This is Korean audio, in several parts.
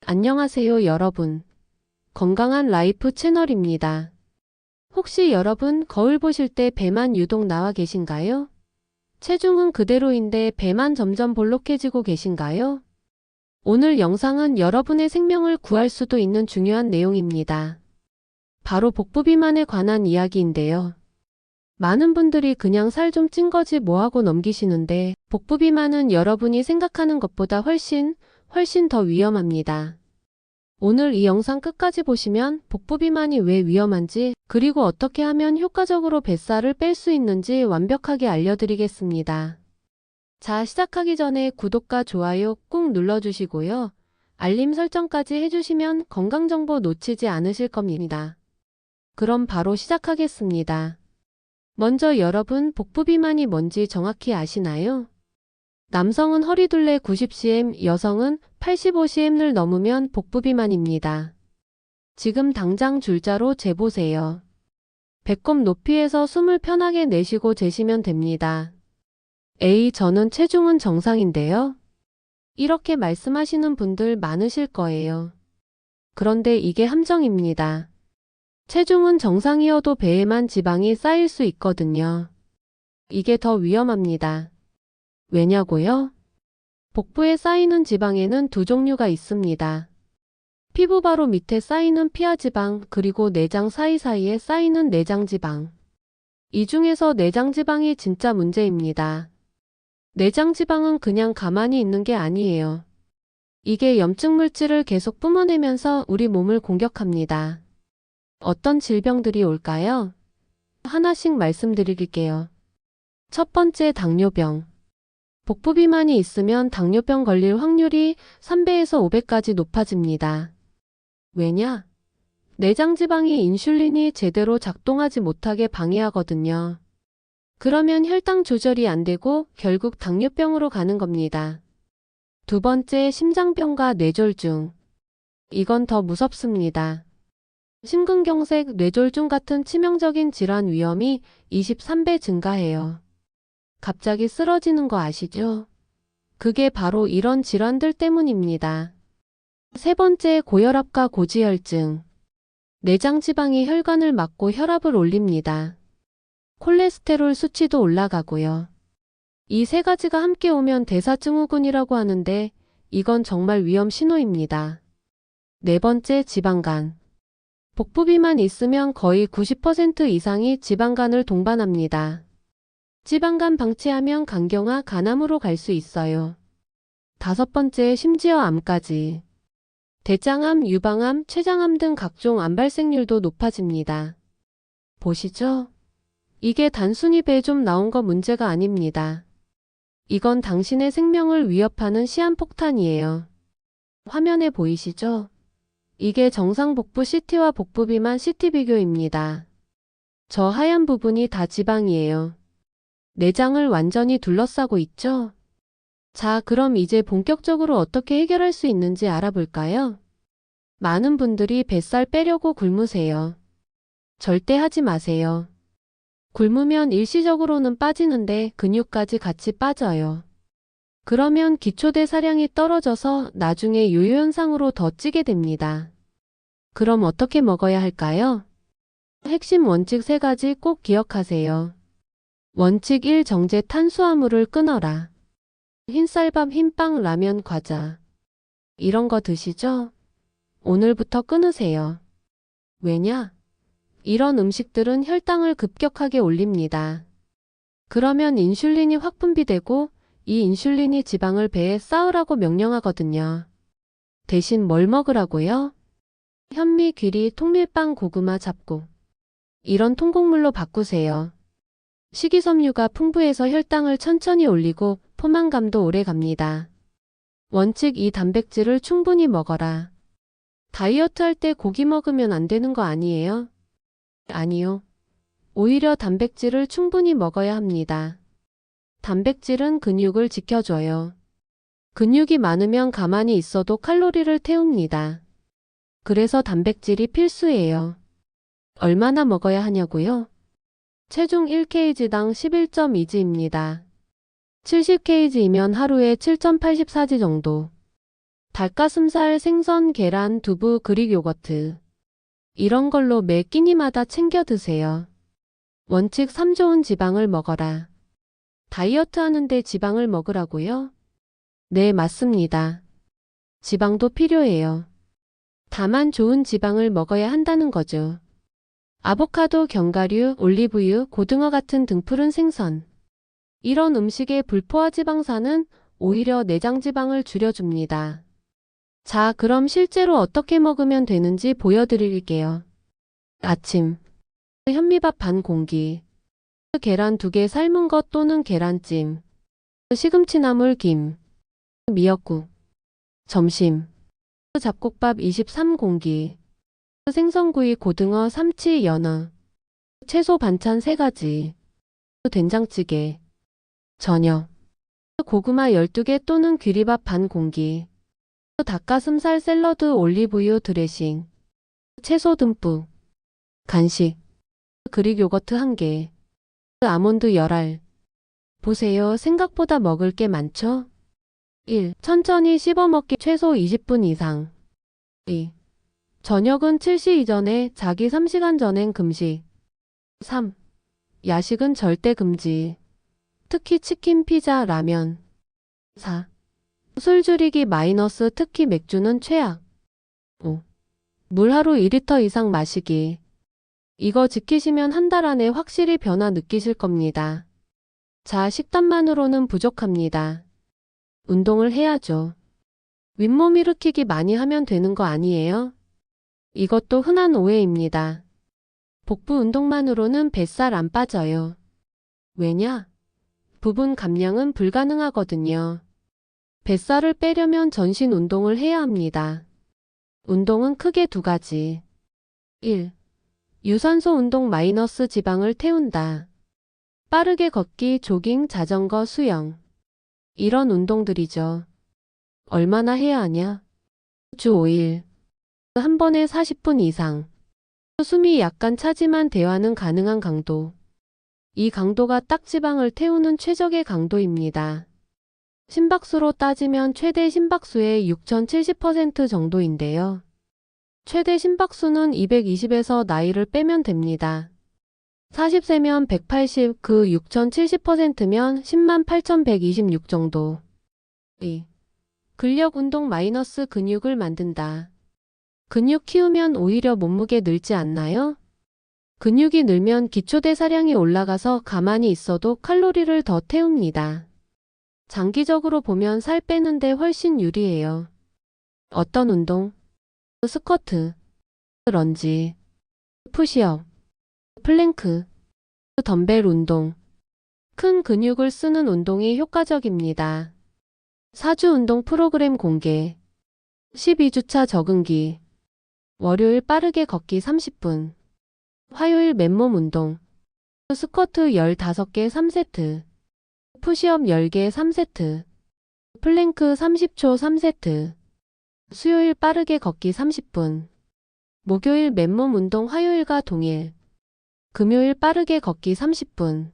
안녕하세요, 여러분. 건강한 라이프 채널입니다. 혹시 여러분 거울 보실 때 배만 유독 나와 계신가요? 체중은 그대로인데 배만 점점 볼록해지고 계신가요? 오늘 영상은 여러분의 생명을 구할 수도 있는 중요한 내용입니다. 바로 복부 비만에 관한 이야기인데요. 많은 분들이 그냥 살 좀 찐 거지 뭐하고 넘기시는데 복부 비만은 여러분이 생각하는 것보다 훨씬 더 위험합니다. 오늘 이 영상 끝까지 보시면 복부 비만이 왜 위험한지, 그리고 어떻게 하면 효과적으로 뱃살을 뺄 수 있는지 완벽하게 알려드리겠습니다. 자, 시작하기 전에 구독과 좋아요 꾹 눌러주시고요. 알림 설정까지 해주시면 건강정보 놓치지 않으실 겁니다. 그럼 바로 시작하겠습니다. 먼저 여러분, 복부 비만이 뭔지 정확히 아시나요? 남성은 허리둘레 90cm, 여성은 85cm를 넘으면 복부 비만입니다. 지금 당장 줄자로 재보세요. 배꼽 높이에서 숨을 편하게 내쉬고 재시면 됩니다. 저는 체중은 정상인데요. 이렇게 말씀하시는 분들 많으실 거예요. 그런데 이게 함정입니다. 체중은 정상이어도 배에만 지방이 쌓일 수 있거든요. 이게 더 위험합니다. 왜냐고요? 복부에 쌓이는 지방에는 두 종류가 있습니다. 피부 바로 밑에 쌓이는 피하지방, 그리고 내장 사이사이에 쌓이는 내장지방. 이 중에서 내장지방이 진짜 문제입니다. 내장지방은 그냥 가만히 있는 게 아니에요. 이게 염증 물질을 계속 뿜어내면서 우리 몸을 공격합니다. 어떤 질병들이 올까요? 하나씩 말씀드릴게요. 첫 번째, 당뇨병. 복부 비만이 있으면 당뇨병 걸릴 확률이 3배에서 5배까지 높아집니다. 왜냐? 내장지방이 인슐린이 제대로 작동하지 못하게 방해하거든요. 그러면 혈당 조절이 안 되고 결국 당뇨병으로 가는 겁니다. 두 번째, 심장병과 뇌졸중. 이건 더 무섭습니다. 심근경색, 뇌졸중 같은 치명적인 질환 위험이 23배 증가해요. 갑자기 쓰러지는 거 아시죠? 그게 바로 이런 질환들 때문입니다. 세 번째, 고혈압과 고지혈증. 내장지방이 혈관을 막고 혈압을 올립니다. 콜레스테롤 수치도 올라가고요. 이 세 가지가 함께 오면 대사증후군이라고 하는데 이건 정말 위험 신호입니다. 네 번째, 지방간. 복부 비만 있으면 거의 90% 이상이 지방간을 동반합니다. 지방간 방치하면 간경화, 간암으로 갈 수 있어요. 다섯 번째, 심지어 암까지. 대장암, 유방암, 췌장암 등 각종 암 발생률도 높아집니다. 보시죠? 이게 단순히 배 좀 나온 거 문제가 아닙니다. 이건 당신의 생명을 위협하는 시한폭탄이에요. 화면에 보이시죠? 이게 정상 복부 CT와 복부 비만 CT 비교입니다. 저 하얀 부분이 다 지방이에요. 내장을 완전히 둘러싸고 있죠? 자, 그럼 이제 본격적으로 어떻게 해결할 수 있는지 알아볼까요? 많은 분들이 뱃살 빼려고 굶으세요. 절대 하지 마세요. 굶으면 일시적으로는 빠지는데 근육까지 같이 빠져요. 그러면 기초대사량이 떨어져서 나중에 요요 현상으로 더 찌게 됩니다. 그럼 어떻게 먹어야 할까요? 핵심 원칙 3가지 꼭 기억하세요. 원칙 1. 정제 탄수화물을 끊어라. 흰쌀밥, 흰빵, 라면, 과자. 이런 거 드시죠? 오늘부터 끊으세요. 왜냐? 이런 음식들은 혈당을 급격하게 올립니다. 그러면 인슐린이 확 분비되고 이 인슐린이 지방을 배에 쌓으라고 명령하거든요. 대신 뭘 먹으라고요? 현미, 귀리, 통밀빵, 고구마, 잡곡. 이런 통곡물로 바꾸세요. 식이섬유가 풍부해서 혈당을 천천히 올리고 포만감도 오래 갑니다. 원칙 2. 단백질을 충분히 먹어라. 다이어트 할 때 고기 먹으면 안 되는 거 아니에요? 아니요. 오히려 단백질을 충분히 먹어야 합니다. 단백질은 근육을 지켜줘요. 근육이 많으면 가만히 있어도 칼로리를 태웁니다. 그래서 단백질이 필수예요. 얼마나 먹어야 하냐고요? 체중 1kg당 11.2g입니다. 70kg이면 하루에 7.84g 정도. 닭가슴살, 생선, 계란, 두부, 그릭 요거트. 이런 걸로 매 끼니마다 챙겨 드세요. 원칙 3. 좋은 지방을 먹어라. 다이어트 하는데 지방을 먹으라고요? 네, 맞습니다. 지방도 필요해요. 다만 좋은 지방을 먹어야 한다는 거죠. 아보카도, 견과류, 올리브유, 고등어 같은 등푸른 생선. 이런 음식의 불포화 지방산은 오히려 내장 지방을 줄여줍니다. 자, 그럼 실제로 어떻게 먹으면 되는지 보여드릴게요. 아침. 현미밥 반 공기. 계란 2개 삶은 것 또는 계란찜. 시금치나물 김. 미역국. 점심. 잡곡밥 23공기. 생선구이, 고등어, 삼치, 연어. 채소 반찬 3가지. 된장찌개. 저녁. 고구마 12개 또는 귀리밥 반 공기. 닭가슴살 샐러드, 올리브유 드레싱. 채소 듬뿍. 간식. 그릭 요거트 1개. 아몬드 열알. 보세요. 생각보다 먹을 게 많죠? 1. 천천히 씹어 먹기 최소 20분 이상. 2. 저녁은 7시 이전에, 자기 3시간 전엔 금식. 3. 야식은 절대 금지. 특히 치킨, 피자, 라면. 4. 술 줄이기 마이너스, 특히 맥주는 최악. 5. 물 하루 2리터 이상 마시기. 이거 지키시면 한 달 안에 확실히 변화 느끼실 겁니다. 자, 식단만으로는 부족합니다. 운동을 해야죠. 윗몸 일으키기 많이 하면 되는 거 아니에요? 이것도 흔한 오해입니다. 복부 운동만으로는 뱃살 안 빠져요. 왜냐? 부분 감량은 불가능하거든요. 뱃살을 빼려면 전신 운동을 해야 합니다. 운동은 크게 2가지. 1. 유산소 운동 마이너스 지방을 태운다. 빠르게 걷기, 조깅, 자전거, 수영. 이런 운동들이죠. 얼마나 해야 하냐? 주 5일. 한 번에 40분 이상. 숨이 약간 차지만 대화는 가능한 강도. 이 강도가 딱 지방을 태우는 최적의 강도입니다. 심박수로 따지면 최대 심박수의 6070% 정도인데요. 최대 심박수는 220에서 나이를 빼면 됩니다. 40세면 180, 그 6070%면 108,126 정도. 2. 근력 운동 마이너스 근육을 만든다. 근육 키우면 오히려 몸무게 늘지 않나요? 근육이 늘면 기초대사량이 올라가서 가만히 있어도 칼로리를 더 태웁니다. 장기적으로 보면 살 빼는데 훨씬 유리해요. 어떤 운동? 스쿼트, 런지, 푸시업, 플랭크, 덤벨 운동. 큰 근육을 쓰는 운동이 효과적입니다. 4주 운동 프로그램 공개. 12주차 적응기. 월요일 빠르게 걷기 30분. 화요일 맨몸 운동. 스쿼트 15개 3세트. 푸시업 10개 3세트. 플랭크 30초 3세트. 수요일 빠르게 걷기 30분. 목요일 맨몸 운동 화요일과 동일. 금요일 빠르게 걷기 30분.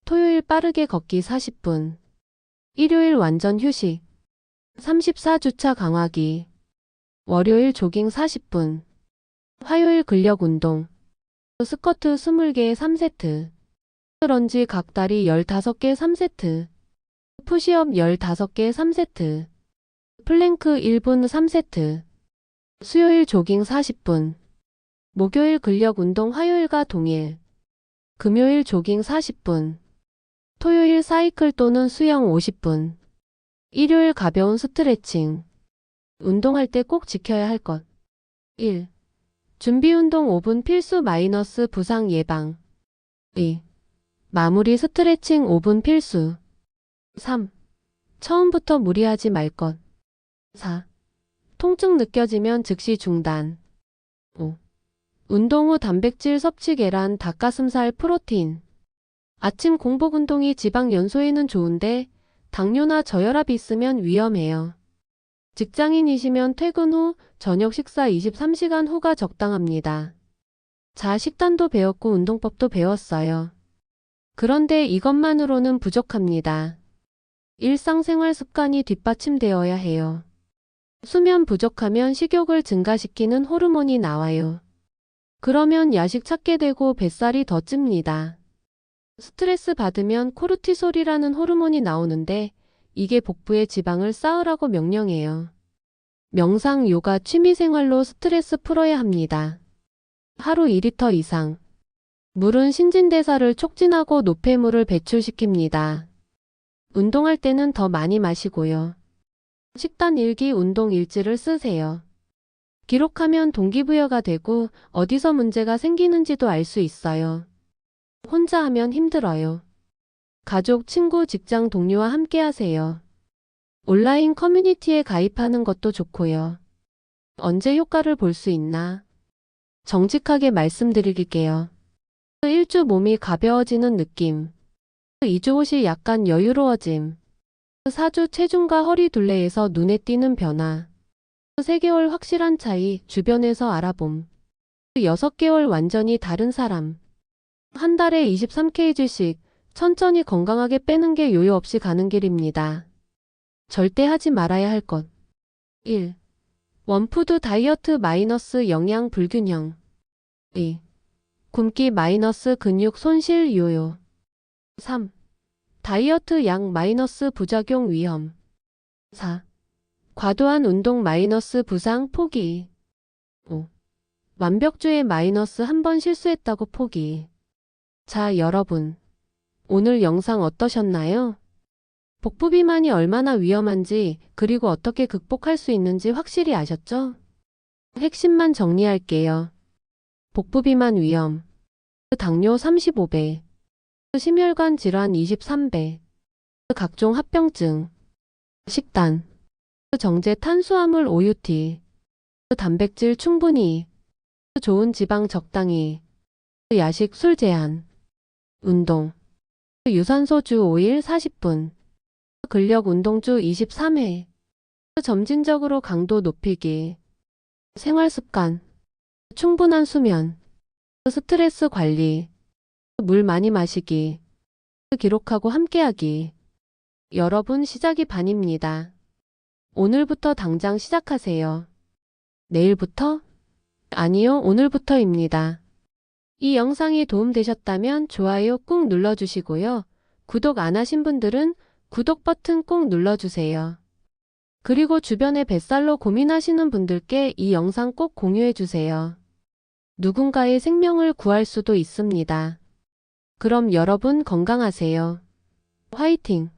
토요일 빠르게 걷기 40분. 일요일 완전 휴식. 34주차 강화기. 월요일 조깅 40분. 화요일 근력 운동. 스쿼트 20개 3세트. 런지 각다리 15개 3세트. 푸시업 15개 3세트. 플랭크 1분 3세트. 수요일 조깅 40분. 목요일 근력 운동 화요일과 동일. 금요일 조깅 40분. 토요일 사이클 또는 수영 50분. 일요일 가벼운 스트레칭. 운동할 때 꼭 지켜야 할 것. 1. 준비운동 5분 필수 마이너스 부상 예방. 2. 마무리 스트레칭 5분 필수. 3. 처음부터 무리하지 말 것. 4. 통증 느껴지면 즉시 중단. 5. 운동 후 단백질 섭취 계란, 닭가슴살, 프로틴. 아침 공복 운동이 지방 연소에는 좋은데 당뇨나 저혈압이 있으면 위험해요. 직장인이시면 퇴근 후, 저녁 식사 23시간 후가 적당합니다. 자, 식단도 배웠고 운동법도 배웠어요. 그런데 이것만으로는 부족합니다. 일상생활 습관이 뒷받침되어야 해요. 수면 부족하면 식욕을 증가시키는 호르몬이 나와요. 그러면 야식 찾게 되고 뱃살이 더 찝니다. 스트레스 받으면 코르티솔이라는 호르몬이 나오는데 이게 복부에 지방을 쌓으라고 명령해요. 명상, 요가, 취미생활로 스트레스 풀어야 합니다. 하루 2리터 이상. 물은 신진대사를 촉진하고 노폐물을 배출시킵니다. 운동할 때는 더 많이 마시고요. 식단 일기, 운동 일지를 쓰세요. 기록하면 동기부여가 되고 어디서 문제가 생기는지도 알 수 있어요. 혼자 하면 힘들어요. 가족, 친구, 직장 동료와 함께 하세요. 온라인 커뮤니티에 가입하는 것도 좋고요. 언제 효과를 볼 수 있나? 정직하게 말씀드릴게요. 1주 몸이 가벼워지는 느낌. 2주 옷이 약간 여유로워짐. 4주 체중과 허리 둘레에서 눈에 띄는 변화. 3개월 확실한 차이, 주변에서 알아봄. 6개월 완전히 다른 사람. 한 달에 23kg씩 천천히 건강하게 빼는 게 요요 없이 가는 길입니다. 절대 하지 말아야 할 것. 1. 원푸드 다이어트 마이너스 영양 불균형. 2. 굶기 마이너스 근육 손실 요요. 3. 다이어트 약 마이너스 부작용 위험. 4. 과도한 운동 마이너스 부상 포기. 5. 완벽주의 마이너스 한 번 실수했다고 포기. 자, 여러분. 오늘 영상 어떠셨나요? 복부 비만이 얼마나 위험한지 그리고 어떻게 극복할 수 있는지 확실히 아셨죠? 핵심만 정리할게요. 복부 비만 위험. 당뇨 35배. 심혈관 질환 23배. 각종 합병증. 식단. 정제 탄수화물 OUT. 단백질 충분히. 좋은 지방 적당히. 야식 술 제한. 운동. 유산소 주 5일 40분. 근력 운동 주 23회. 점진적으로 강도 높이기. 생활 습관. 충분한 수면. 스트레스 관리. 물 많이 마시기. 기록하고 함께하기. 여러분, 시작이 반입니다. 오늘부터 당장 시작하세요. 내일부터? 아니요, 오늘부터입니다. 이 영상이 도움되셨다면 좋아요 꾹 눌러주시고요. 구독 안 하신 분들은 구독 버튼 꼭 눌러주세요. 그리고 주변에 뱃살로 고민하시는 분들께 이 영상 꼭 공유해주세요. 누군가의 생명을 구할 수도 있습니다. 그럼 여러분 건강하세요. 화이팅!